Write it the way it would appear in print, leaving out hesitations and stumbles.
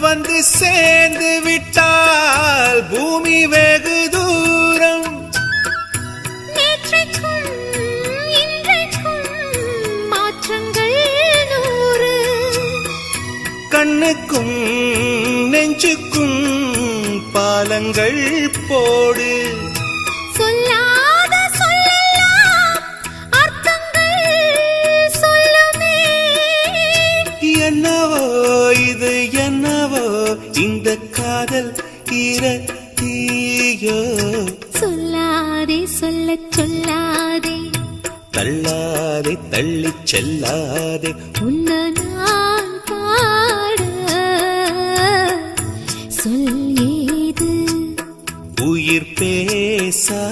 வந்து சேர்ந்து விட்டால் பூமி வெகு தூரம். நேற்றைக்கும் இன்றைக்கும் மாற்றங்கள் 100. கண்ணுக்கும் நெஞ்சுக்கும் பாலங்கள் போடு. சொல்லாத சொல்லெல்லாம் அர்த்தங்கள் சொல்லுமே. என்னவோ இது என்னவோ இந்த காதல் தீயோ. சொல்லாதே சொல்லச் சொல்லாதே, தள்ளாதே தள்ளிச் செல்லாதே. உன்னை நான் பாட சொல் ஏது? உயிர் பேசா